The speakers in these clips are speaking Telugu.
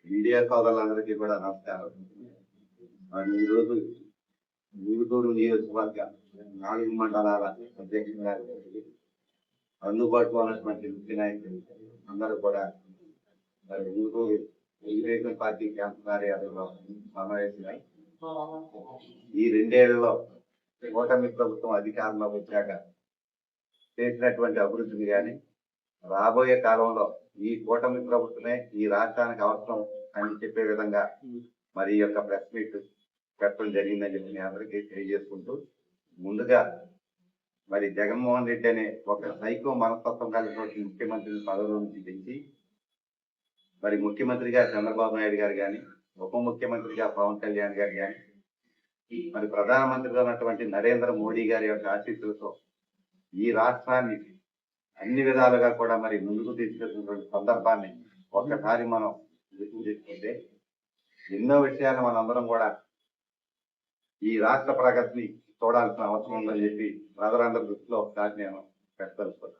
మీడియా సోదరులందరికీ కూడా నమస్కారం. మరి ఈరోజు ఊరుకూరు నియోజకవర్గ 4 మండలాల అధ్యక్షులుగా అందుబాటులో ఉన్నటువంటి ముఖ్య నాయకులు అందరూ కూడా మరి ఊరుకూరు తెలుగుదేశం పార్టీ క్యాంప్ కార్యాలయంలో సమావేశమై ఈ 2 ఏళ్లలో కూటమి ప్రభుత్వం అధికారంలో వచ్చాక చేసినటువంటి అభివృద్ధిని కానీ రాబోయే కాలంలో ఈ కూటమి ప్రభుత్వమే ఈ రాష్ట్రానికి అవసరం అని చెప్పే విధంగా మరి ఈ యొక్క ప్రెస్ మీట్ పెట్టడం జరిగిందని చెప్పి నేను అందరికీ తెలియజేసుకుంటూ, ముందుగా మరి జగన్మోహన్ రెడ్డి అనే ఒక సైకో మనస్తత్వం కలిగినటువంటి ముఖ్యమంత్రిని పదవి నుంచి దించి మరి ముఖ్యమంత్రిగా చంద్రబాబు నాయుడు గారు కానీ, ఉప ముఖ్యమంత్రిగా పవన్ కళ్యాణ్ గారు కానీ, మరి ప్రధానమంత్రిగా ఉన్నటువంటి నరేంద్ర మోడీ గారి యొక్క ఆశీస్సులతో ఈ రాష్ట్రాన్ని అన్ని విధాలుగా కూడా మరి ముందుకు తీసుకెళ్తున్నటువంటి సందర్భాన్ని ఒక్కసారి మనం గుర్తు చేసుకుంటే ఎన్నో విషయాలు మనందరం కూడా ఈ రాష్ట్ర ప్రగతిని చూడాల్సిన అవసరం ఉందని చెప్పి ప్రజలందరి దృష్టిలో ఒకసారి నేను పెట్టదలుచుకున్నాను.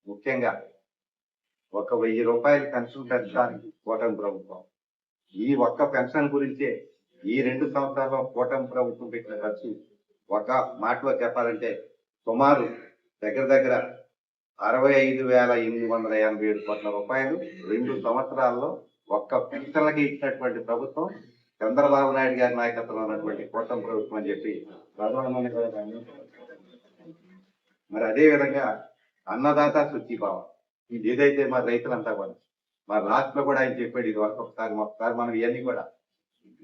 ముఖ్యంగా 1,000 రూపాయలు పెన్షన్ పెంచడానికి కూటమి ప్రభుత్వం, ఈ ఒక్క పెన్షన్ గురించే ఈ 2 సంవత్సరాల్లో కూటమి ప్రభుత్వం పెట్టిన ఖర్చు ఒక మాటలో చెప్పాలంటే సుమారు దగ్గర 65,887 కోట్ల రూపాయలు 2 సంవత్సరాల్లో ఒక్క పెన్షన్లకి ఇచ్చినటువంటి ప్రభుత్వం చంద్రబాబు నాయుడు గారి నాయకత్వంలో ఉన్నటువంటి కూటమి ప్రభుత్వం అని చెప్పి ప్రధానమంత్రి. మరి అదే విధంగా అన్నదాత సుఖీభావ, ఇది ఏదైతే మరి రైతులంతా కూడా మరి రాష్ట్రంలో కూడా ఆయన చెప్పాడు, ఇది వరకు ఒకసారి మనం ఇవన్నీ కూడా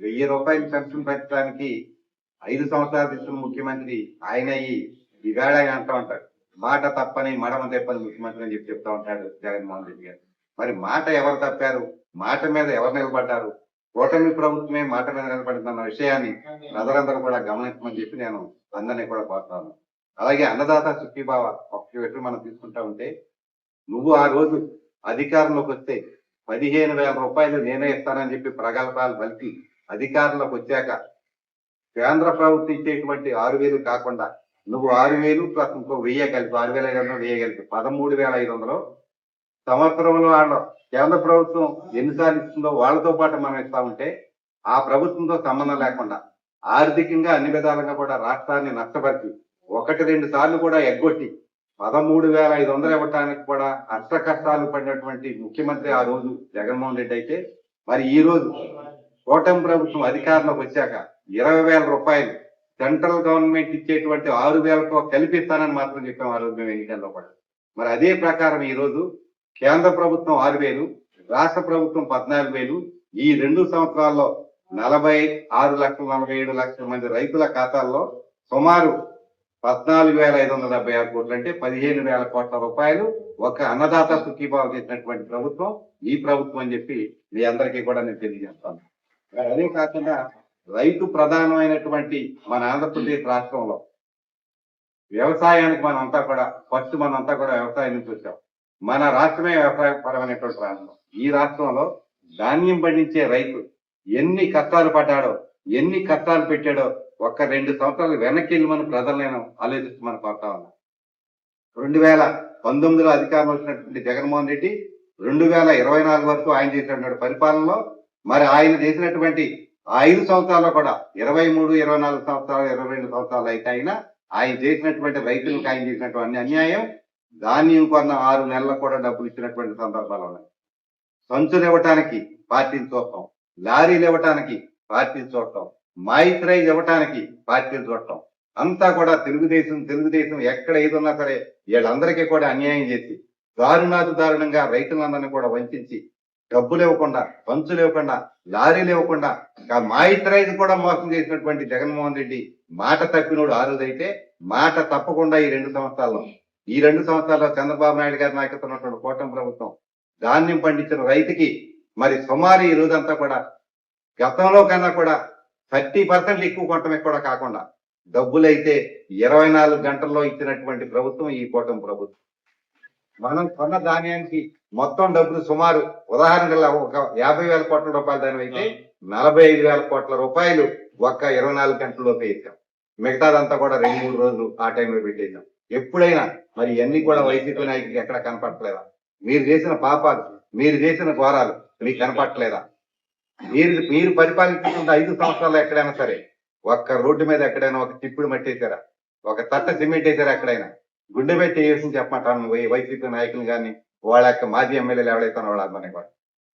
1,000 రూపాయలు పెన్షన్ పెంచడానికి 5 సంవత్సరాలు తీసుకున్న ముఖ్యమంత్రి ఆయన ఈవేళ ఆయన అంటూ ఉంటాడు, మాట తప్పని మడమ తెప్పని ముఖ్యమంత్రి అని చెప్పి చెప్తా ఉంటాడు జగన్మోహన్ రెడ్డి గారు. మరి మాట ఎవరు తప్పారు, మాట మీద ఎవరు నిలబడ్డారు, కూటమి ప్రభుత్వమే మాట మీద నిలబడిందన్న విషయాన్ని ప్రజలందరూ కూడా గమనించమని చెప్పి నేను అందరినీ కూడా కోరుతాను. అలాగే అన్నదాత సుఖీభావ ఒక్క వ్యక్తి మనం తీసుకుంటా ఉంటే, నువ్వు ఆ రోజు అధికారంలోకి వస్తే 15,000 రూపాయలు నేనే ఇస్తానని చెప్పి ప్రగల్భాలు పలికి అధికారంలోకి వచ్చాక కేంద్ర ప్రభుత్వం ఇచ్చేటువంటి 6,000 కాకుండా నువ్వు 6,000 ప్లస్ ఇంకో 1,000 కలిపి 6,500 1,000 కలిపి 13,500 సంవత్సరంలో వాళ్ళ కేంద్ర ప్రభుత్వం ఎన్నిసార్లు ఇస్తుందో వాళ్ళతో పాటు మనం ఇస్తా ఉంటే ఆ ప్రభుత్వంతో సంబంధం లేకుండా ఆర్థికంగా అన్ని విధాలుగా కూడా రాష్ట్రాన్ని నష్టపరిచి 1-2 సార్లు కూడా ఎగ్గొట్టి 13,500 ఇవ్వటానికి కూడా అష్ట కష్టాలు పడినటువంటి ముఖ్యమంత్రి ఆ రోజు జగన్మోహన్ రెడ్డి అయితే, మరి ఈ రోజు కూటమి ప్రభుత్వం అధికారంలోకి వచ్చాక 20,000 రూపాయలు సెంట్రల్ గవర్నమెంట్ ఇచ్చేటువంటి 6,000తో కల్పిస్తానని మాత్రం చెప్పాం ఆ రోజు మేము ఎన్నికల్లో కూడా. మరి అదే ప్రకారం ఈ రోజు కేంద్ర ప్రభుత్వం 6,000, రాష్ట్ర ప్రభుత్వం 14,000, ఈ 2 సంవత్సరాల్లో 46,47 లక్షల మంది రైతుల ఖాతాల్లో సుమారు 14,576 కోట్లు అంటే 15,000 కోట్ల రూపాయలు ఒక అన్నదాత సుఖీభావ చేసినటువంటి ప్రభుత్వం ఈ ప్రభుత్వం అని చెప్పి మీ అందరికీ కూడా నేను తెలియజేస్తాను. అదే కాకుండా రైతు ప్రధానమైనటువంటి మన ఆంధ్రప్రదేశ్ రాష్ట్రంలో వ్యవసాయానికి మనంతా కూడా వ్యవసాయం నుంచి వచ్చాం. మన రాష్ట్రమే వ్యవసాయపరమైనటువంటి రాష్ట్రం. ఈ రాష్ట్రంలో ధాన్యం పండించే రైతు ఎన్ని కష్టాలు పడ్డాడో, ఎన్ని కష్టాలు పెట్టాడో ఒక్క 2 సంవత్సరాలు వెనక్కి వెళ్ళి మన ప్రజలు నేను ఆలోచిస్తూ మనం కోరుతా ఉన్నాం. 2019లో అధికారం వచ్చినటువంటి జగన్మోహన్ రెడ్డి 2024 వరకు ఆయన చేసినటువంటి పరిపాలనలో మరి ఆయన చేసినటువంటి 5 సంవత్సరాల్లో కూడా 23, 24 సంవత్సరాలు 22 సంవత్సరాలు అయితే ఆయన చేసినటువంటి రైతులకు ఆయన చేసినటువంటి అన్యాయం, ధాన్యం కొన్న 6 నెలలకు కూడా డబ్బులు ఇచ్చినటువంటి సందర్భాలు ఉన్నాయి. సంచులు ఇవ్వటానికి పార్టీలు చూడటం, లారీలు ఇవ్వటానికి పార్టీలు చూడటం, మాయిశ్చరైజ్ ఇవ్వటానికి పార్టీలు చూడటం, అంతా కూడా తెలుగుదేశం ఎక్కడ ఏదున్నా సరే వీళ్ళందరికీ కూడా అన్యాయం చేసి దారుణంగా రైతులందరినీ కూడా వంచి డబ్బులు ఇవ్వకుండా, పంచులు ఇవ్వకుండా, లారీలు ఇవ్వకుండా, మాయిశ్చరైజ్ కూడా మోసం చేసినటువంటి జగన్మోహన్ రెడ్డి మాట తప్పినోడు ఆ రోజైతే, మాట తప్పకుండా ఈ 2 సంవత్సరాల్లో చంద్రబాబు నాయుడు గారి నాయకత్వం ఉన్నటువంటి కూటమి ప్రభుత్వం ధాన్యం పండించిన రైతుకి మరి సుమారు ఈ రోజంతా కూడా గతంలో కన్నా కూడా 30% ఎక్కువ కొట్టమే కూడా కాకుండా డబ్బులైతే 24 గంటల్లో ఇచ్చినటువంటి ప్రభుత్వం ఈ కూటమి ప్రభుత్వం. మనం కొన్న ధాన్యానికి మొత్తం డబ్బులు సుమారు ఉదాహరణగా ఒక 50,000 కోట్ల రూపాయల దాని అయితే 45,000 కోట్ల రూపాయలు ఒక్క 24 గంటల్లో వేసాం. మిగతాదంతా కూడా 2-3 రోజులు ఆ టైంలో పెట్టేసాం. ఎప్పుడైనా మరి ఇవన్నీ కూడా వైసీపీ నాయకుడికి ఎక్కడ కనపడలేదా? మీరు చేసిన పాపాలు, మీరు చేసిన ఘోరాలు మీకు కనపడలేదా? మీరు పరిపాలించుకున్న 5 సంవత్సరాలు ఎక్కడైనా సరే ఒక్క రోడ్డు మీద ఎక్కడైనా ఒక చిప్పుడు మట్టి వేసారా, ఒక తట్ట సిమెంట్ వేసారా ఎక్కడైనా? గుండె పెట్టి వేసి చెప్పమంటాను వైసీపీ నాయకులు కానీ వాళ్ళ యొక్క మాజీ ఎమ్మెల్యేలు ఎవరైతే వాళ్ళ అమ్మని కూడా.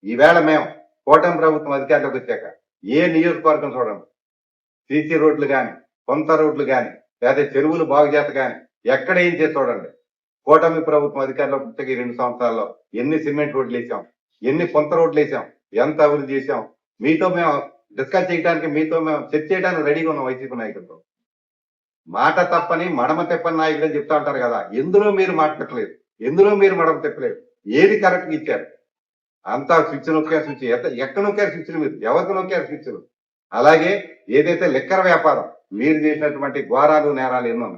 ఈవేళ మేము కూటమి ప్రభుత్వం అధికారంలోకి వచ్చాక ఏ నియోజకవర్గం చూడండి, సీసీ రోడ్లు కానీ, కొంత రోడ్లు కానీ, లేదా చెరువులు బాగు చేత కానీ ఎక్కడ ఏం చేసి చూడండి. కూటమి ప్రభుత్వం అధికారంలోకి వచ్చాక ఈ 2 సంవత్సరాల్లో ఎన్ని సిమెంట్ రోడ్లు వేసాం, ఎన్ని కొంత రోడ్లు వేసాం, ఎంత అభివృద్ధి చేసాం. మీతో మేము డిస్కస్ చేయడానికి, మీతో మేము చర్చ చేయడానికి రెడీగా ఉన్నాం వైసీపీ నాయకులతో. మాట తప్పని మడమ తెప్పని నాయకులు అని చెప్తా ఉంటారు కదా, ఎందులో మీరు మాట పెట్టలేదు, ఎందులో మీరు మడమ తెప్పలేదు, ఏది కరెక్ట్గా ఇచ్చారు? అంతా స్విచ్ నొక్కారు, స్విచ్ ఎక్కడ నొక్కారు స్విచ్లు, మీరు ఎవరికి నొక్కారు స్విచ్లు? అలాగే ఏదైతే లిక్కర్ వ్యాపారం మీరు చేసినటువంటి ఘోరాలు నేరాలు ఎన్నో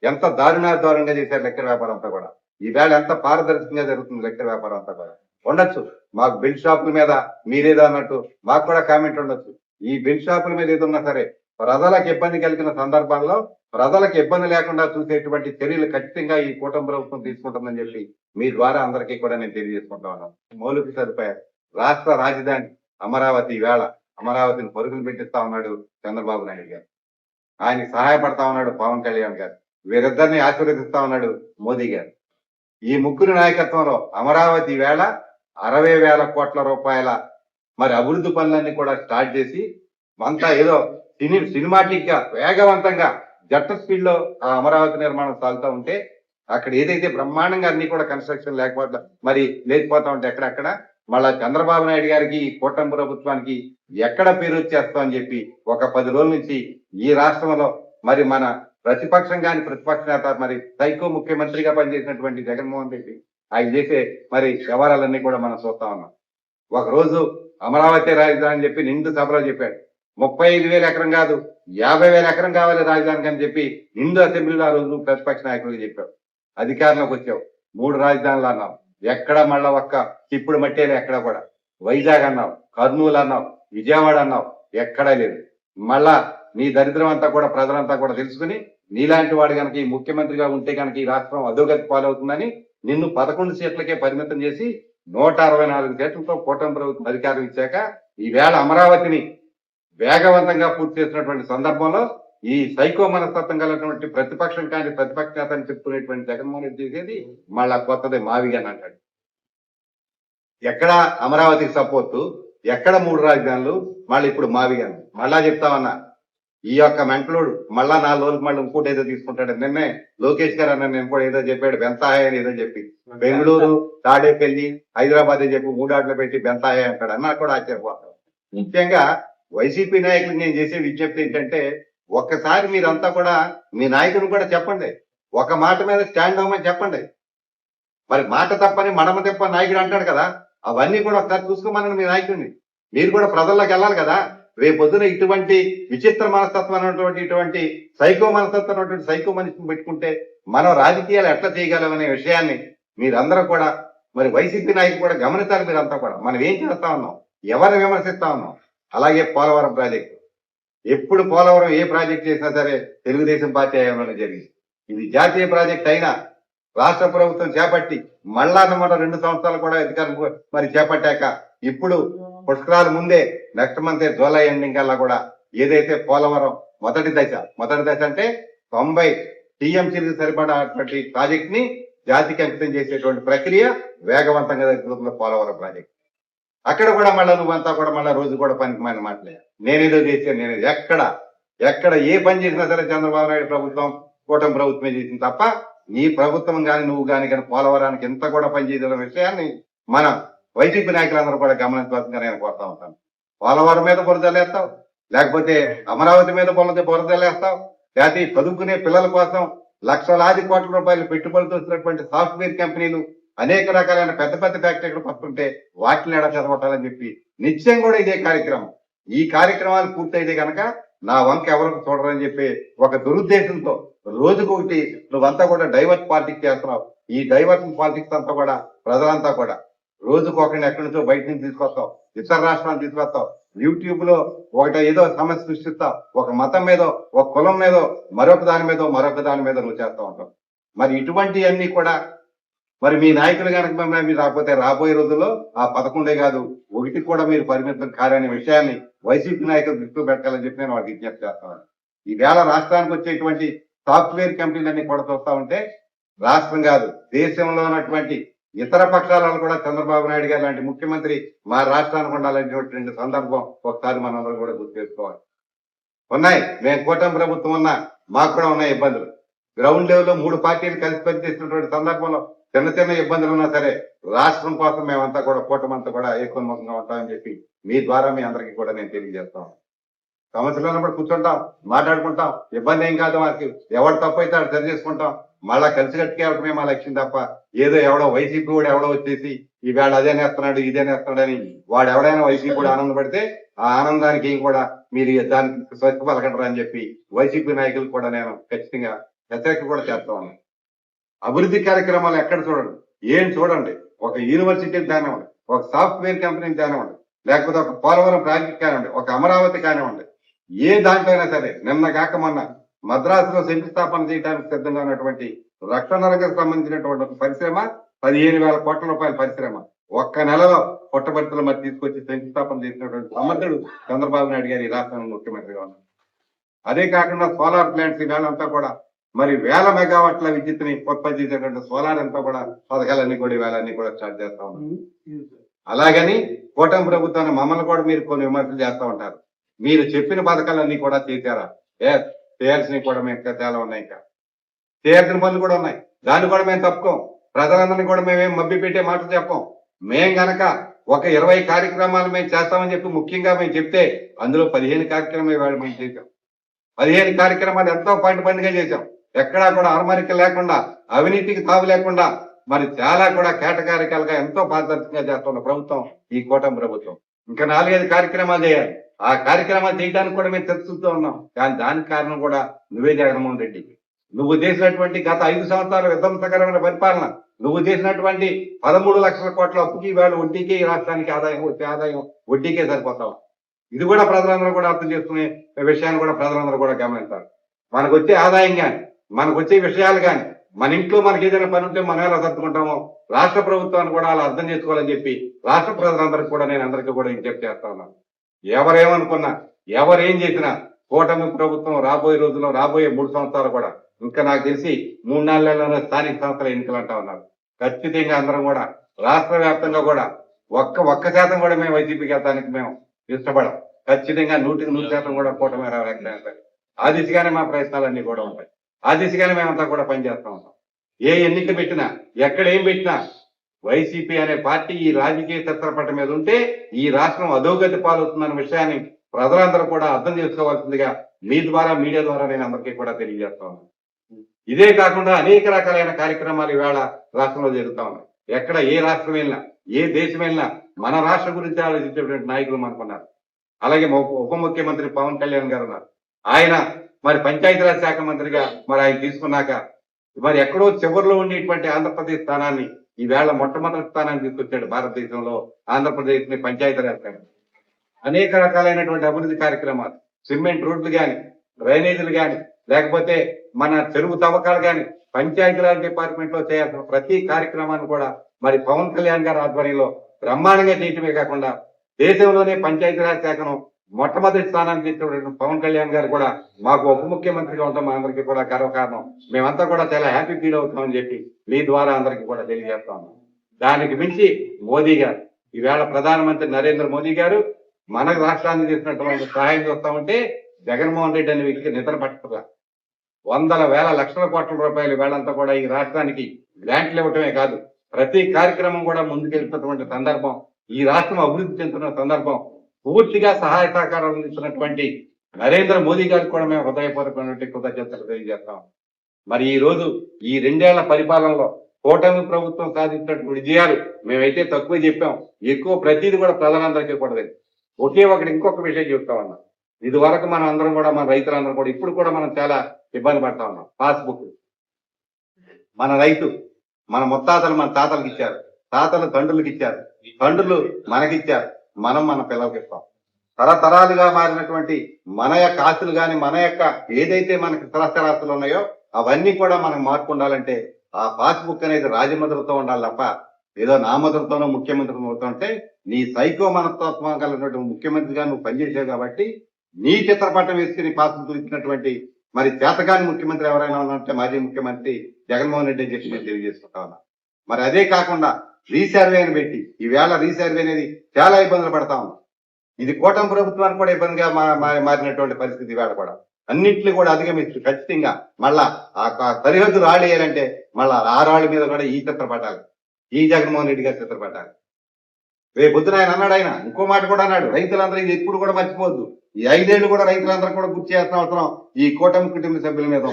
ఎంత దారుణంగా చేశారు లిక్కర్ వ్యాపారం అంతా కూడా. ఈవేళ ఎంత పారదర్శకంగా జరుగుతుంది లిక్కర్ వ్యాపారం అంతా కూడా. ఉండొచ్చు మాకు బెల్ట్ షాపుల మీద మీరేదో అన్నట్టు మాకు కూడా కామెంట్ ఉండొచ్చు. ఈ బెల్ట్ షాపుల మీద ఏదన్నా సరే ప్రజలకు ఇబ్బంది కలిగిన సందర్భాల్లో ప్రజలకు ఇబ్బంది లేకుండా చూసేటువంటి చర్యలు ఖచ్చితంగా ఈ కూటమి ప్రభుత్వం తీసుకుంటుందని చెప్పి మీ ద్వారా అందరికీ కూడా నేను తెలియజేసుకుంటా ఉన్నాను. మౌలిక సదుపాయాలు, రాష్ట్ర రాజధాని అమరావతి, వేళ అమరావతిని పరుగులు పెట్టిస్తా ఉన్నాడు చంద్రబాబు నాయుడు గారు, ఆయనకి సహాయపడతా ఉన్నాడు పవన్ కళ్యాణ్ గారు, వీరిద్దరిని ఆశీర్వదిస్తా ఉన్నాడు మోదీ గారు. ఈ ముగ్గురు నాయకత్వంలో అమరావతి వేళ 60,000 కోట్ల రూపాయల మరి అభివృద్ధి పనులన్నీ కూడా స్టార్ట్ చేసి అంతా ఏదో సినిమాటిక్ గా వేగవంతంగా జట్ట స్పీడ్ లో ఆ అమరావతి నిర్మాణం సాగుతూ ఉంటే, అక్కడ ఏదైతే బ్రహ్మాండంగా అన్ని కూడా కన్స్ట్రక్షన్ లేకపోతే మరి లేకపోతా ఉంటే ఎక్కడెక్కడ మళ్ళా చంద్రబాబు నాయుడు గారికి ఈ కూటమి ప్రభుత్వానికి ఎక్కడ పేరు వచ్చేస్తాం అని చెప్పి ఒక 10 రోజుల నుంచి ఈ రాష్ట్రంలో మరి మన ప్రతిపక్షం కానీ ప్రతిపక్ష నేత మరి సైకో ముఖ్యమంత్రిగా పనిచేసినటువంటి జగన్మోహన్ రెడ్డి ఆయన చేసే మరి వ్యవహారాలన్నీ కూడా మనం చూస్తా ఉన్నాం. ఒక రోజు అమరావతి రాజధాని అని చెప్పి నిండు సభలో చెప్పాడు. 35,000 ఎకరం కాదు 50,000 ఎకరం కావాలి రాజధానికి అని చెప్పి నిండు అసెంబ్లీలో ఆ రోజు ప్రతిపక్ష నాయకులకు చెప్పావు. అధికారంలోకి వచ్చావు, 3 రాజధానులు అన్నావు, ఎక్కడ మళ్ళా ఒక్క ఇప్పుడు మట్టేది ఎక్కడ కూడా. వైజాగ్ అన్నావు, కర్నూలు అన్నావు, విజయవాడ అన్నావు, ఎక్కడా లేదు. మళ్ళా నీ దరిద్రం అంతా కూడా ప్రజలంతా కూడా తెలుసుకుని నీలాంటి వాడు కనుక ఈ ముఖ్యమంత్రిగా ఉంటే కనుక ఈ రాష్ట్రం అధోగతి పాలవుతుందని నిన్ను 11 సీట్లకే పరిమితం చేసి 164 సీట్లతో కూటమి ప్రభుత్వం అధికారం ఇచ్చాక ఈవేళ అమరావతిని వేగవంతంగా పూర్తి చేసినటువంటి సందర్భంలో ఈ సైకో మనస్తత్వం కలిగినటువంటి ప్రతిపక్షం కానీ ప్రతిపక్ష నేత అని చెప్పుకునేటువంటి జగన్మోహన్ రెడ్డి చేసేది మళ్ళా కొత్తది మావిగా అని అంటాడు. ఎక్కడ అమరావతికి సపోర్టు, ఎక్కడ 3 రాజధానులు, మళ్ళీ ఇప్పుడు మావిగా. మళ్ళా చెప్తామన్నా ఈ యొక్క మెంటలోడు మళ్ళా 4 రోజులకు మళ్ళీ ఇంకోటి ఏదో తీసుకుంటాడు. నిన్నే లోకేష్ గారు అన్న నేను కూడా ఏదో చెప్పాడు, బెంతాయ అని ఏదో చెప్పి బెంగళూరు, తాడేపల్లి, హైదరాబాద్ అని చెప్పి 3 ఆటలు పెట్టి బెంతాయ అంటాడు అన్నా కూడా ఆశ్చర్యపోతాడు. ముఖ్యంగా వైసీపీ నాయకులకు నేను చేసే విజ్ఞప్తి ఏంటంటే, ఒక్కసారి మీరంతా కూడా మీ నాయకుని కూడా చెప్పండి, ఒక మాట మీద స్టాండ్ అవ్వమని చెప్పండి. మరి మాట తప్పని మడమ తప్పని నాయకుడు అంటాడు కదా, అవన్నీ కూడా ఒకసారి చూసుకోమని మీ నాయకుడిని. మీరు కూడా ప్రజల్లోకి వెళ్ళాలి కదా. రేపొద్దున ఇటువంటి విచిత్ర మనస్తత్వం అన్నటువంటి ఇటువంటి సైకో మనస్తత్వం అన్నటువంటి సైకో మనిషిని పెట్టుకుంటే మనం రాజకీయాలు ఎట్లా చేయగలమనే విషయాన్ని మీరందరూ కూడా మరి వైసీపీ నాయకులు కూడా గమనించాలి. మీరంతా కూడా మనం ఏం చేస్తా ఉన్నాం, ఎవరిని విమర్శిస్తా ఉన్నాం. అలాగే పోలవరం ప్రాజెక్టు, ఎప్పుడు పోలవరం ఏ ప్రాజెక్ట్ చేసినా సరే తెలుగుదేశం పార్టీ అయ్యడం జరిగింది. ఇది జాతీయ ప్రాజెక్ట్ అయినా రాష్ట్ర ప్రభుత్వం చేపట్టి మళ్ళా అన్నమాట 2 సంవత్సరాలు కూడా అధికారం మరి చేపట్టాక ఇప్పుడు పుష్కరాల ముందే నెక్స్ట్ మంత్ జూలై ఎండింగ్ కల్లా కూడా ఏదైతే పోలవరం మొదటి దశ అంటే 90 టీఎంసీలకు సరిపడాటువంటి ప్రాజెక్ట్ ని జాతికి అంకితం చేసేటువంటి ప్రక్రియ వేగవంతంగా జరుగుతుంది పోలవరం ప్రాజెక్ట్. అక్కడ కూడా మళ్ళీ నువ్వంతా కూడా మళ్ళీ రోజు కూడా పనికి మన మాటలే, నేనేదో చేశాను, నేను ఎక్కడ ఏ పని చేసినా సరే చంద్రబాబు నాయుడు ప్రభుత్వం కూటమి ప్రభుత్వమే చేసింది తప్ప నీ ప్రభుత్వం కానీ నువ్వు కానీ పోలవరానికి ఎంత కూడా పనిచేసిన విషయాన్ని మన వైసీపీ నాయకులందరూ కూడా గమనించవలసిందిగా నేను కోరుతా ఉంటాను. పోలవరం మీద బురదలేస్తావు, లేకపోతే అమరావతి మీద బురదలేస్తావు, లేకపోతే చదువుకునే పిల్లల కోసం లక్షలాది కోట్ల రూపాయలు పెట్టుబడులు వచ్చినటువంటి సాఫ్ట్వేర్ కంపెనీలు అనేక రకాలైన పెద్ద పెద్ద ఫ్యాక్టరీలు పట్టుకుంటే వాటిని ఎడ చదవటాలని చెప్పి నిత్యం కూడా ఇదే కార్యక్రమం. ఈ కార్యక్రమాలు పూర్తయితే కనుక నా వంక ఎవరికి చూడరని చెప్పి ఒక దురుద్దేశంతో రోజుకొకటి నువ్వంతా కూడా డైవర్ట్ పాలిటిక్స్ చేస్తున్నావు. ఈ డైవర్ట్ పాలిటిక్స్ అంతా కూడా ప్రజలంతా కూడా రోజుకొకరిని ఎక్కడి నుంచో బయట నుంచి తీసుకొస్తావు, ఇతర రాష్ట్రాలు తీసుకొస్తావు, యూట్యూబ్ లో ఒకటి ఏదో సమస్య సృష్టిస్తావు, ఒక మతం మీదో ఒక కులం మీదో మరొక దాని మీద నువ్వు చేస్తా ఉంటావు. మరి ఇటువంటివన్నీ కూడా మరి మీ నాయకులు కనుక మిమ్మల్ని మీరు రాకపోతే రాబోయే రోజుల్లో ఆ 11 కాదు 1 కూడా మీరు పరిమితం కాదనే విషయాన్ని వైసీపీ నాయకులు దృష్టిలో పెట్టాలని చెప్పి నేను వాళ్ళకి విజ్ఞప్తి చేస్తాను. ఈవేళ రాష్ట్రానికి వచ్చేటువంటి సాఫ్ట్వేర్ కంపెనీలన్నీ కూడా చూస్తా ఉంటే రాష్ట్రం కాదు దేశంలో ఉన్నటువంటి ఇతర పక్షాలను కూడా చంద్రబాబు నాయుడు గారు లాంటి ముఖ్యమంత్రి మా రాష్ట్రానికి ఉండాలనేటువంటి సందర్భం ఒకసారి మనందరం కూడా గుర్తు చేసుకోవాలి. ఉన్నాయి, మేము కూటమి ప్రభుత్వం ఉన్నా మాకు కూడా ఉన్నాయి ఇబ్బందులు. గ్రౌండ్ లెవెల్లో 3 పార్టీలు కలిసి పనిచేసినటువంటి సందర్భంలో చిన్న చిన్న ఇబ్బందులు ఉన్నా సరే రాష్ట్రం కోసం మేమంతా కూడా కూటమంతా కూడా ఏకోన్ముఖంగా ఉంటామని చెప్పి మీ ద్వారా మీ అందరికీ కూడా నేను తెలియజేస్తాం. సమస్యలు ఉన్నప్పుడు కూర్చుంటాం, మాట్లాడుకుంటాం, ఇబ్బంది ఏం కాదు. మాకు ఎవడు తప్పు అయితే అది సరి చేసుకుంటాం. మళ్ళా కలిసి కట్టుకెళ్ళటమే మా లక్ష్యం తప్ప ఏదో ఎవడో వైసీపీ కూడా ఎవడో వచ్చేసి ఈవేళ అదేనేస్తున్నాడు ఇదేనేస్తున్నాడని వాడు ఎవడైనా వైసీపీ కూడా ఆనందపడితే ఆ ఆనందానికి ఏం కూడా మీరు దానికి స్వచ్ఛ పలకడరా అని చెప్పి వైసీపీ నాయకులు కూడా నేను ఖచ్చితంగా హెచ్చరిక కూడా చేస్తా ఉన్నాను. అభివృద్ధి కార్యక్రమాలు ఎక్కడ చూడండి, ఏం చూడండి, ఒక యూనివర్సిటీకి కానివ్వండి, ఒక సాఫ్ట్వేర్ కంపెనీకి కానివ్వండి, లేకపోతే ఒక పోలవరం ప్రాజెక్ట్ కానివ్వండి, ఒక అమరావతి కానివ్వండి, ఏ దాంట్లో అయినా సరే నిన్న కాక మొన్న మద్రాసులో శంకుస్థాపన చేయడానికి సిద్ధంగా ఉన్నటువంటి రక్షణ రంగకు సంబంధించినటువంటి ఒక పరిశ్రమ 15,000 కోట్ల రూపాయల పరిశ్రమ ఒక్క నెలలో పుట్టబర్తలు మరి తీసుకొచ్చి శంకుస్థాపన చేసినటువంటి సమర్థుడు చంద్రబాబు నాయుడు గారు ఈ రాష్ట్రానికి ముఖ్యమంత్రిగా ఉన్నారు. అదే కాకుండా సోలార్ ప్లాంట్స్ ఇవాళంతా కూడా మరి 1000 మెగావాట్ల విద్యుత్ని ఉత్పత్తి చేసేటువంటి సోలార్ అంతా కూడా పథకాలన్నీ కూడా ఇవాళన్నీ కూడా స్టార్ట్ చేస్తా ఉన్నాం. అలాగని కూటమి ప్రభుత్వాన్ని మమ్మల్ని కూడా మీరు కొన్ని విమర్శలు చేస్తూ ఉంటారు. మీరు చెప్పిన పథకాలన్నీ కూడా చేశారా? చేయాల్సినవి కూడా మేము చాలా ఉన్నాయి, ఇంకా చేయాల్సిన పనులు కూడా ఉన్నాయి. దాన్ని కూడా మేము తప్పుకోం. ప్రజలందరినీ కూడా మేమేం మభ్య పెట్టే మాటలు చెప్పం. మేం గనక ఒక 20 కార్యక్రమాలు మేము చేస్తామని చెప్పి ముఖ్యంగా మేము చెప్తే అందులో 15 కార్యక్రమాలు ఇవాళ మేము చేశాం. 15 కార్యక్రమాలు ఎంతో పండుగా చేశాం. ఎక్కడా కూడా అరమరిక లేకుండా, అవినీతికి తావు లేకుండా మరి చాలా కూడా కేటకారికలుగా ఎంతో పారదర్శకంగా చేస్తున్న ప్రభుత్వం ఈ కూటమి ప్రభుత్వం. ఇంకా 4-5 కార్యక్రమాలు చేయాలి. ఆ కార్యక్రమాలు చేయడానికి కూడా మేము తెలుసుకుంటూ ఉన్నాం. కానీ దానికి కారణం కూడా నువ్వే జగన్మోహన్ రెడ్డి. నువ్వు చేసినటువంటి గత 5 సంవత్సరాల విధ్వంసకరమైన పరిపాలన, నువ్వు చేసినటువంటి 13 లక్షల కోట్ల అప్పుకి వేళ వడ్డీకే ఈ రాష్ట్రానికి ఆదాయం వడ్డీకే సరిపోతావు. ఇది కూడా ప్రజలందరూ కూడా అర్థం చేసుకునే విషయాన్ని కూడా ప్రజలందరూ కూడా గమనించాలి. మనకు వచ్చే ఆదాయం కానీ, మనకు వచ్చే విషయాలు కానీ, మన ఇంట్లో మనకి ఏదైనా పని ఉంటే మనం ఎలా సర్దుకుంటామో రాష్ట్ర ప్రభుత్వాన్ని కూడా అలా అర్థం చేసుకోవాలని చెప్పి రాష్ట్ర ప్రజలందరికీ కూడా నేను అందరికీ కూడా విజ్ఞప్తి చేస్తా ఉన్నాను. ఎవరేమనుకున్నా, ఎవరేం చేసినా కూటమి ప్రభుత్వం రాబోయే రోజుల్లో రాబోయే 3 సంవత్సరాలు కూడా ఇంకా నాకు తెలిసి 3-4 నెలల్లోనే స్థానిక సంస్థల ఎన్నికలు అంటా ఉన్నారు. ఖచ్చితంగా అందరం కూడా రాష్ట్ర వ్యాప్తంగా కూడా ఒక్క శాతం కూడా మేము వైసీపీకి వెళ్తానికి మేము ఇష్టపడం. ఖచ్చితంగా 100% కూడా కూటమి రావాలి. ఆ దిశగానే మా ప్రయత్నాలన్నీ కూడా ఉంటాయి. ఆ దిశగానే మేమంతా కూడా పనిచేస్తా ఉంటాం. ఏ ఎన్నిక పెట్టినా, ఎక్కడ ఏం పెట్టినా వైసీపీ అనే పార్టీ ఈ రాజకీయ చిత్రపటం మీద ఉంటే ఈ రాష్ట్రం అధోగతి పాలవుతుందన్న విషయాన్ని ప్రజలందరూ కూడా అర్థం చేసుకోవాల్సిందిగా మీ ద్వారా, మీడియా ద్వారా నేను అందరికీ కూడా తెలియజేస్తా ఉన్నాను. ఇదే కాకుండా అనేక రకాలైన కార్యక్రమాలు ఇవాళ రాష్ట్రంలో జరుగుతా ఉన్నాయి. ఎక్కడ ఏ రాష్ట్రం వెళ్ళినా, ఏ దేశం వెళ్ళినా మన రాష్ట్రం గురించి ఆలోచించేటువంటి నాయకులు మనకున్నారు. అలాగే ఉప ముఖ్యమంత్రి పవన్ కళ్యాణ్ గారు ఉన్నారు. ఆయన మరి పంచాయతీరాజ్ శాఖ మంత్రిగా మరి ఆయన తీసుకున్నాక మరి ఎక్కడో చివరిలో ఉండేటువంటి ఆంధ్రప్రదేశ్ స్థానాన్ని ఈవేళ మొట్టమొదటి స్థానాన్ని తీసుకొచ్చాడు. భారతదేశంలో ఆంధ్రప్రదేశ్ ని పంచాయతీరాజ్ శాఖ అనేక రకాలైనటువంటి అభివృద్ధి కార్యక్రమాలు, సిమెంట్ రోడ్లు కానీ, డ్రైనేజీలు కానీ, లేకపోతే మన చెరువు తవ్వకాలు కానీ పంచాయతీరాజ్ డిపార్ట్మెంట్ లో చేయాల్సిన ప్రతి కార్యక్రమాన్ని కూడా మరి పవన్ కళ్యాణ్ గారి ఆధ్వర్యంలో బ్రహ్మాండంగా చేయటమే కాకుండా దేశంలోనే పంచాయతీరాజ్ శాఖను మొట్టమొదటి స్థానానికి తీసుకున్న పవన్ కళ్యాణ్ గారు కూడా మాకు ఉప ముఖ్యమంత్రిగా ఉంటాం, మా అందరికీ కూడా గర్వకారణం. మేమంతా కూడా చాలా హ్యాపీ ఫీల్ అవుతామని చెప్పి మీ ద్వారా అందరికీ కూడా తెలియజేస్తాము. దానికి మించి మోదీ గారు, ఈవేళ ప్రధానమంత్రి నరేంద్ర మోదీ గారు మన రాష్ట్రానికి చేసినటువంటి సహాయం చూస్తా ఉంటే జగన్మోహన్ రెడ్డి అనే వ్యక్తికి నిద్ర పట్టగా 100,000 లక్షల కోట్ల రూపాయలు వేళంతా కూడా ఈ రాష్ట్రానికి గ్రాంట్లు ఇవ్వటమే కాదు, ప్రతి కార్యక్రమం కూడా ముందుకెళ్తున్నటువంటి సందర్భం, ఈ రాష్ట్రం అభివృద్ధి చెందుతున్న సందర్భం, పూర్తిగా సహాయ సహకారాలు అందిస్తున్నటువంటి నరేంద్ర మోదీ గారికి కూడా మేము హృదయపూర్వకమైనటువంటి కృతజ్ఞతలు తెలియజేస్తాం. మరి ఈ రోజు ఈ 2 ఏళ్ల పరిపాలనలో కూటమి ప్రభుత్వం సాధించినటువంటి విజయాలు మేమైతే తక్కువ చెప్పాం, ఎక్కువ ప్రతిదీ కూడా ప్రజలందరికీ కూడా తెలుసు. ఒకే ఒకటి ఇంకొక విషయం చెప్తా ఉన్నాం. ఇది వరకు మనం అందరం కూడా, మన రైతులందరం కూడా ఇప్పుడు కూడా మనం చాలా ఇబ్బంది పడతా ఉన్నాం. పాస్బుక్ మన రైతు, మన ముత్తాతలు మన తాతలకు ఇచ్చారు, తాతలు తండ్రులకు ఇచ్చారు, తండ్రులు మనకిచ్చారు, మనం మన పిల్లలకి ఇస్తాం. తరతరాలుగా మారినటువంటి మన యొక్క ఆస్తులు కానీ, మన యొక్క ఏదైతే మనకి స్థిరాస్తులు ఉన్నాయో అవన్నీ కూడా మనకు మార్పు ఉండాలంటే ఆ పాస్బుక్ అనేది రాజముద్రతో ఉండాలి తప్ప ఏదో నామద్రతోనో ముఖ్యమంత్రి అవుతుంటే నీ సైకో మనస్తత్వం కలిగినటువంటి ముఖ్యమంత్రిగా నువ్వు పనిచేసావు కాబట్టి నీ చిత్రపటం వేసుకుని పాస్బుక్ ఇచ్చినటువంటి మరి చేతగాని ముఖ్యమంత్రి ఎవరైనా ఉన్నంటే మాజీ ముఖ్యమంత్రి జగన్మోహన్ రెడ్డి అని చెప్పి నేను తెలియజేసుకుంటా ఉన్నా. మరి అదే కాకుండా రీసర్వే అని పెట్టి ఈవేళ రీసర్వే అనేది చాలా ఇబ్బందులు పడతా ఉన్నాం. ఇది కూటమి ప్రభుత్వానికి కూడా ఇబ్బందిగా మారినటువంటి పరిస్థితి వేళ కూడా అన్నింటినీ కూడా అధిగమిస్తూ ఖచ్చితంగా మళ్ళా ఆ సరిహద్దు రాళ్ళు వేయాలంటే మళ్ళా ఆ రాళ్ళ మీద కూడా ఈ చిత్రపటాలు ఈ జగన్మోహన్ రెడ్డి గారి చిత్రపటాలు. రేపు పొద్దున ఆయన అన్నాడు, ఆయన ఇంకో మాట కూడా అన్నాడు, రైతులందరూ ఇది ఎప్పుడు కూడా మర్చిపోవద్దు, ఈ 5 ఏళ్ళు కూడా రైతులందరూ కూడా గుర్తు చేస్తున్న అవసరం ఈ కూటమి కుటుంబ సభ్యుల మీద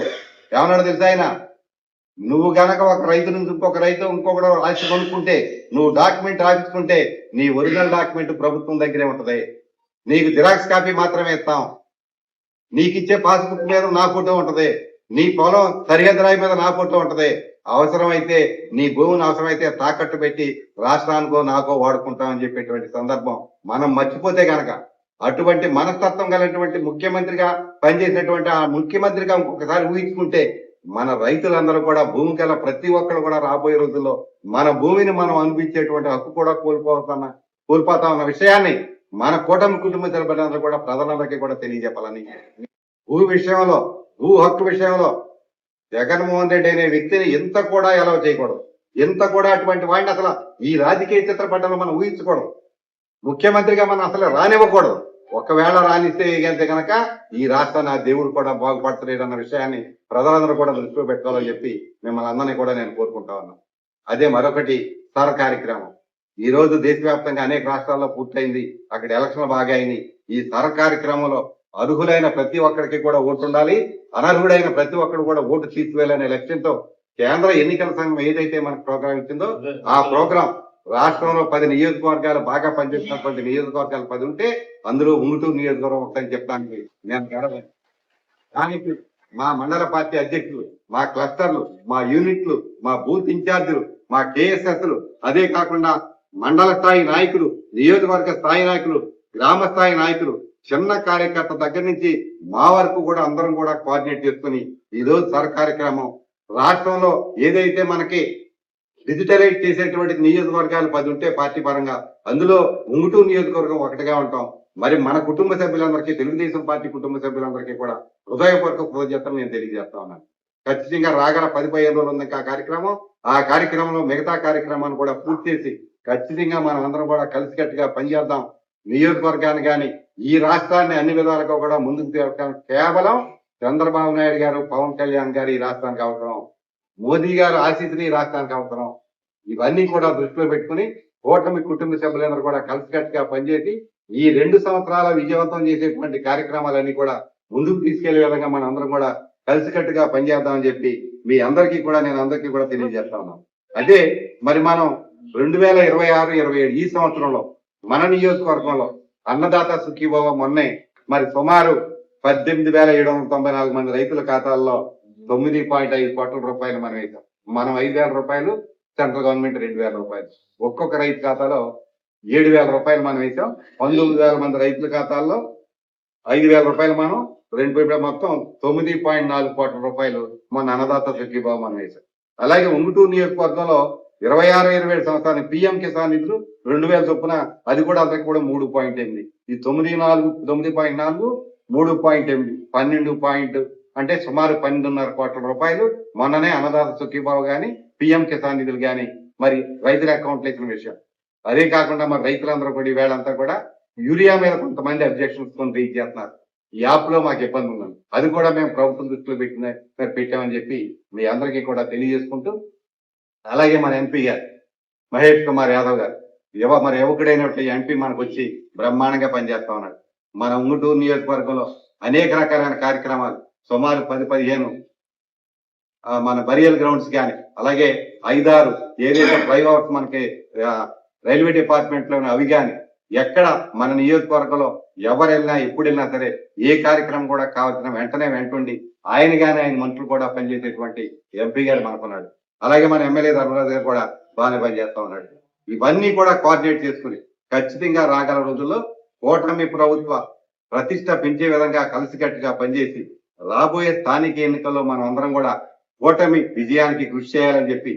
ఏమన్నాడు తెలుసా ఆయన? నువ్వు గనక ఒక రైతు నుంచి ఇంకొక రైతు ఇంకొకటి రాసి కొనుక్కుంటే నువ్వు డాక్యుమెంట్ రాయించుకుంటే నీ ఒరిజినల్ డాక్యుమెంట్ ప్రభుత్వం దగ్గరే ఉంటది, నీకు జిరాక్స్ కాపీ మాత్రమే ఇస్తాం, నీకు ఇచ్చే పాస్బుక్ మీద నా ఫోటో ఉంటది, నీ పొలం సరిహద్దు రాయి మీద నా ఫోటో ఉంటది, అవసరమైతే నీ భూమిని అవసరమైతే తాకట్టు పెట్టి రాష్ట్రానికో నాకో వాడుకుంటామని చెప్పేటువంటి సందర్భం మనం మర్చిపోతే గనక అటువంటి మనస్తత్వం కలిగినటువంటి ముఖ్యమంత్రిగా పనిచేసినటువంటి ఆ ముఖ్యమంత్రిగా ఇంకొకసారి ఊహించుకుంటే మన రైతులందరూ కూడా భూమి కల ప్రతి ఒక్కరు కూడా రాబోయే రోజుల్లో మన భూమిని మనం అనిపించేటువంటి హక్కు కూడా కోల్పోతా ఉన్న విషయాన్ని మన కూటమి కుటుంబ సభ్యులందరూ కూడా ప్రజలందరికీ కూడా తెలియజెప్పాలని, భూ విషయంలో భూ హక్కు విషయంలో జగన్మోహన్ రెడ్డి అనే వ్యక్తిని ఎంత కూడా ఎలా చేయకూడదు, ఎంత కూడా అటువంటి వాడిని అసలు ఈ రాజకీయ చిత్రపటంలో మనం ఊహించకూడదు, ముఖ్యమంత్రిగా మనం అసలు రానివ్వకూడదు. ఒకవేళ రానిస్తే కనుక ఈ రాష్ట్రాన్ని ఆ దేవుడు కూడా బాగుపడతలేడు అన్న విషయాన్ని ప్రజలందరూ కూడా దృష్టిలో పెట్టుకోవాలని చెప్పి మిమ్మల్ని అందరినీ కూడా నేను కోరుకుంటా ఉన్నాను. అదే మరొకటి సర కార్యక్రమం ఈ రోజు దేశవ్యాప్తంగా అనేక రాష్ట్రాల్లో పూర్తయింది, అక్కడ ఎలక్షన్లు బాగా అయినాయి. ఈ సర కార్యక్రమంలో అర్హులైన ప్రతి ఒక్కరికి కూడా ఓటు ఉండాలి, అనర్హుడైన ప్రతి ఒక్కరు కూడా ఓటు తీసివేయాలనే లక్ష్యంతో కేంద్ర ఎన్నికల సంఘం ఏదైతే మనకు ప్రోగ్రాం ఇచ్చిందో ఆ ప్రోగ్రాం రాష్ట్రంలో 10 నియోజకవర్గాలు బాగా పనిచేస్తున్నటువంటి నియోజకవర్గాలు 10 ఉంటే అందులో ఉంగుటూరు నియోజకవర్గం ఒకటని చెప్పడానికి నేను గడవను. దానికి మా మండల పార్టీ అధ్యక్షులు, మా క్లస్టర్లు, మా యూనిట్లు, మా బూత్ ఇన్ఛార్జీలు, మా కేఎస్ఎస్లు, అదే కాకుండా మండల స్థాయి నాయకులు, నియోజకవర్గ స్థాయి నాయకులు, గ్రామ స్థాయి నాయకులు, చిన్న కార్యకర్త దగ్గర నుంచి మా వరకు కూడా అందరం కూడా కోఆర్డినేట్ చేసుకుని ఈ రోజు సర కార్యక్రమం రాష్ట్రంలో ఏదైతే మనకి డిజిటలైజ్ చేసేటువంటి నియోజకవర్గాలు 10 ఉంటే పార్టీ పరంగా అందులో ఉంగుటూరు నియోజకవర్గం ఒకటిగా ఉంటాం. మరి మన కుటుంబ సభ్యులందరికీ, తెలుగుదేశం పార్టీ కుటుంబ సభ్యులందరికీ కూడా హృదయపూర్వక కృతజ్ఞతలు నేను తెలియజేస్తా ఉన్నాను. ఖచ్చితంగా రాగల 10-15 రోజులు ఉంది ఆ కార్యక్రమంలో మిగతా కార్యక్రమాన్ని కూడా పూర్తి చేసి ఖచ్చితంగా మనం అందరం కూడా కలిసికట్టుగా పనిచేద్దాం. నియోజకవర్గాన్ని కానీ ఈ రాష్ట్రాన్ని అన్ని విధాలుగా కూడా ముందుకు తీసుకెళ్ళడం కేవలం చంద్రబాబు నాయుడు గారు, పవన్ కళ్యాణ్ గారు ఈ రాష్ట్రానికి అవసరం, మోదీ గారు ఆశీస్సులు ఈ రాష్ట్రానికి అవసరం. ఇవన్నీ కూడా దృష్టిలో పెట్టుకుని కూటమి కుటుంబ సభ్యులందరూ కూడా కలిసికట్టుగా పనిచేసి ఈ 2 సంవత్సరాల విజయవంతం చేసేటువంటి కార్యక్రమాలన్నీ కూడా ముందుకు తీసుకెళ్లే విధంగా మనం అందరం కూడా కలిసికట్టుగా పనిచేద్దామని చెప్పి మీ అందరికీ కూడా నేను అందరికీ కూడా తెలియజేస్తా ఉన్నాను. అదే మరి మనం 2026-27 ఈ సంవత్సరంలో మన నియోజకవర్గంలో అన్నదాత సుఖీభవ మొన్నే మరి సుమారు 18,794 మంది రైతుల ఖాతాల్లో 9.5 కోట్ల రూపాయలు మనం వేసాం. మనం 5,000 రూపాయలు, సెంట్రల్ గవర్నమెంట్ 2,000 రూపాయలు, ఒక్కొక్క రైతు ఖాతాలో 7,000 రూపాయలు మనం వేసాం. 19,000 మంది రైతుల ఖాతాల్లో 5,000 రూపాయలు మనం మొత్తం 9.4 కోట్ల రూపాయలు మన అన్నదాత సుఖీభావ మనం వేసాం. అలాగే ఉంగుటూరు నియోజకవర్గంలో 26-27 సంవత్సరానికి పిఎం కిసాన్ నిధులు 2,000 చొప్పున, అది కూడా అందరికి కూడా 3.8, ఈ 9.4 3.8 12 అంటే సుమారు 12.5 కోట్ల రూపాయలు మొన్ననే అన్నదాత సుఖీభావ గాని పిఎం కిసాన్ నిధులు గాని మరి రైతుల అకౌంట్లు ఇచ్చిన విషయం. అదే కాకుండా మరి రైతులందరూ కూడా ఈవేళంతా కూడా యూరియా మీద కొంతమంది అబ్జెక్షన్స్ కొని రీచ్ చేస్తున్నారు. ఈ యాప్ లో మాకు ఇబ్బంది ఉందని అది కూడా మేము ప్రభుత్వం దృష్టిలో పెట్టామని చెప్పి మీ అందరికీ కూడా తెలియజేసుకుంటూ, అలాగే మన ఎంపీ గారు మహేష్ కుమార్ యాదవ్ గారు మరి యువకుడైనటువంటి ఎంపీ మనకు వచ్చి బ్రహ్మాండంగా పనిచేస్తా ఉన్నాడు. మన ఉంగుటూరు నియోజకవర్గంలో అనేక రకాలైన కార్యక్రమాలు సుమారు 10-15 మన బరియల్ గ్రౌండ్స్ కానీ, అలాగే 5-6 ఏదైతే ఫ్లైఓవర్స్ మనకి రైల్వే డిపార్ట్మెంట్ లోని అవి కానీ, ఎక్కడ మన నియోజకవర్గంలో ఎవరు వెళ్ళినా ఎప్పుడు వెళ్ళినా సరే ఏ కార్యక్రమం కూడా కావాల్సిన వెంటనే వెంటుండి ఆయన కానీ ఆయన మంత్రులు కూడా పనిచేసేటువంటి ఎంపీ గారు మనకున్నాడు. అలాగే మన ఎమ్మెల్యే ధర్మరాజు గారు కూడా బాగానే పనిచేస్తా ఉన్నాడు. ఇవన్నీ కూడా కోఆర్డినేట్ చేసుకుని ఖచ్చితంగా రాగల రోజుల్లో కూటమి ప్రభుత్వ ప్రతిష్ట పెంచే విధంగా కలిసికట్టుగా పనిచేసి రాబోయే స్థానిక ఎన్నికల్లో మనం అందరం కూడా కూటమి విజయానికి కృషి చేయాలని చెప్పి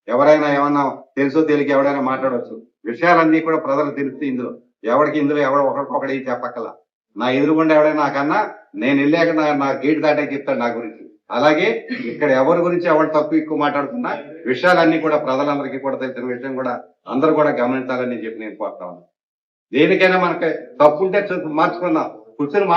ఎవరైనా ఏమన్నా తెలుసో తెలియక ఎవరైనా మాట్లాడవచ్చు. విషయాలన్నీ కూడా ప్రజలు తెలుస్తాయి. ఇందులో ఎవడో ఒకరికొకటి చెప్పక్కల. నా ఎదురుగుండా ఎవడైనా నాకన్నా నేను వెళ్ళాక నా గేట్ దాటే చెప్తాడు నా గురించి. అలాగే ఇక్కడ ఎవరి గురించి ఎవరు తక్కువ ఎక్కువ మాట్లాడుతున్నా విషయాలన్నీ కూడా ప్రజలందరికీ కూడా తెలిసిన విషయం కూడా అందరూ కూడా గమనించాలని చెప్పి నేను కోరుతా ఉన్నాను. దేనికైనా మనకి తప్పు ఉంటే మార్చుకుందాం, కూర్చొని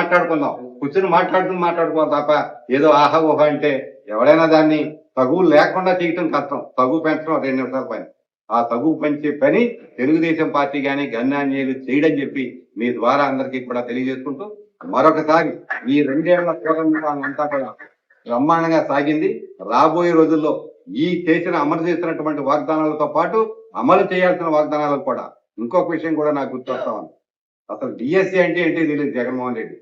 మాట్లాడుకోవాలి తప్ప ఏదో ఆహా ఊహ అంటే ఎవరైనా దాన్ని తగువు లేకుండా చేయటం కష్టం. తగువు పెంచడం 2 నిమిషాల పని. ఆ తగువు పెంచే పని తెలుగుదేశం పార్టీ కానీ గన్నాన్యాలు చేయడం చెప్పి మీ ద్వారా అందరికీ కూడా తెలియజేసుకుంటూ మరొకసారి ఈ 2 ఏళ్ల పోరాటం అంతా కూడా బ్రహ్మాండంగా సాగింది. రాబోయే రోజుల్లో ఈ అమలు చేసినటువంటి వాగ్దానాలతో పాటు అమలు చేయాల్సిన వాగ్దానాలు కూడా ఇంకొక విషయం కూడా నాకు గుర్తొస్తా ఉంది. అసలు డిఎస్సి అంటే ఏంటి తెలియదు జగన్మోహన్ రెడ్డి.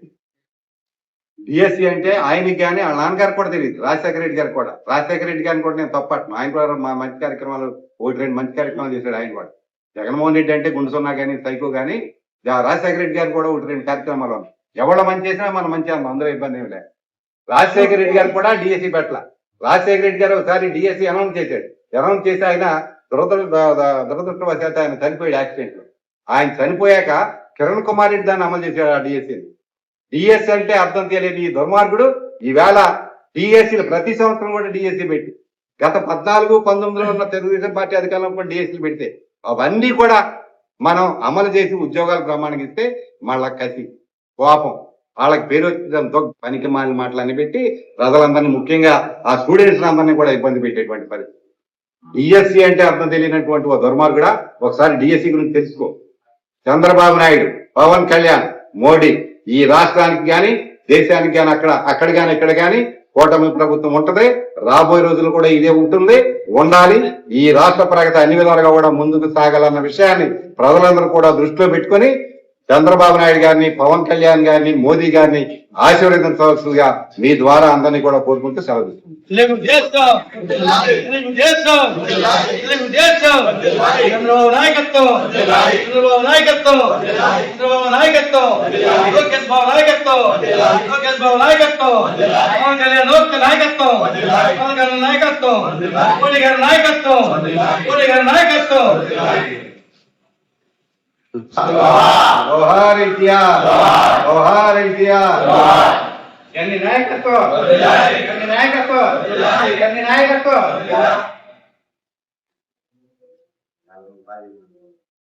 డిఎస్సి అంటే ఆయనకి కానీ వాళ్ళ నాన్నగారు కూడా తెలియదు, రాజశేఖర రెడ్డి గారు కూడా. రాజశేఖర రెడ్డి గారిని కూడా నేను తప్పట్ను. ఆయన కూడా మా మంచి కార్యక్రమాలు 1-2 మంచి కార్యక్రమాలు చేశాడు ఆయన కూడా. జగన్మోహన్ రెడ్డి అంటే గుండుసున్నా కానీ సైకో కానీ రాజశేఖర రెడ్డి గారు కూడా 1-2 కార్యక్రమాలు ఎవరో మంచి చేసినా మనం మంచి అన్నాం, అందరూ ఇబ్బంది ఏమి లేదు. రాజశేఖర రెడ్డి గారు కూడా డిఎస్సి పెట్టల. రాజశేఖర రెడ్డి గారు ఒకసారి డిఎస్సి అనౌన్స్ చేశాడు. అనౌన్స్ చేసి ఆయన దురదృష్టవశాత్తు ఆయన చనిపోయాడు యాక్సిడెంట్ లో. ఆయన చనిపోయాక కిరణ్ కుమార్ రెడ్డి దాన్ని అమలు చేశాడు ఆ డిఎస్సి. డిఎస్సి అంటే అర్థం తెలియని ఈ దుర్మార్గుడు ఈవేళ డిఎస్సీలు ప్రతి సంవత్సరం కూడా డిఎస్సి పెట్టి గత 14-19లో ఉన్న తెలుగుదేశం పార్టీ అధికారంలో కూడా డిఎస్సీలు పెడితే అవన్నీ కూడా మనం అమలు చేసి ఉద్యోగాలు ప్రమాణంగా ఇస్తే మళ్ళా కసి కోపం వాళ్ళకి పేరు వచ్చేదంతో పనికి మాలిన మాటలన్నీ పెట్టి ప్రజలందరినీ ముఖ్యంగా ఆ స్టూడెంట్స్ అందరినీ కూడా ఇబ్బంది పెట్టేటువంటి పరిస్థితి. డిఎస్సి అంటే అర్థం తెలియనటువంటి ఓ దుర్మార్గుడా ఒకసారి డిఎస్సి గురించి తెలుసుకో. చంద్రబాబు నాయుడు, పవన్ కళ్యాణ్, మోడీ ఈ రాష్ట్రానికి గాని దేశానికి గాని అక్కడ గాని ఇక్కడ గాని కూటమి ప్రభుత్వం ఉంటది. రాబోయే రోజులు కూడా ఇదే ఉండాలి. ఈ రాష్ట్ర ప్రగతి అన్ని విధాలుగా కూడా ముందుకు సాగాలన్న విషయాన్ని ప్రజలందరూ కూడా దృష్టిలో పెట్టుకుని చంద్రబాబు నాయుడు గారిని, పవన్ కళ్యాణ్ గారిని, మోదీ గారిని ఆశీర్వదించవలసిందిగా మీ ద్వారా అందరినీ కూడా కోరుకుంటూ సెలవు జోహార్ ఎన్టీఆర్, జోహార్ ఎన్టీఆర్. నాయకత్వం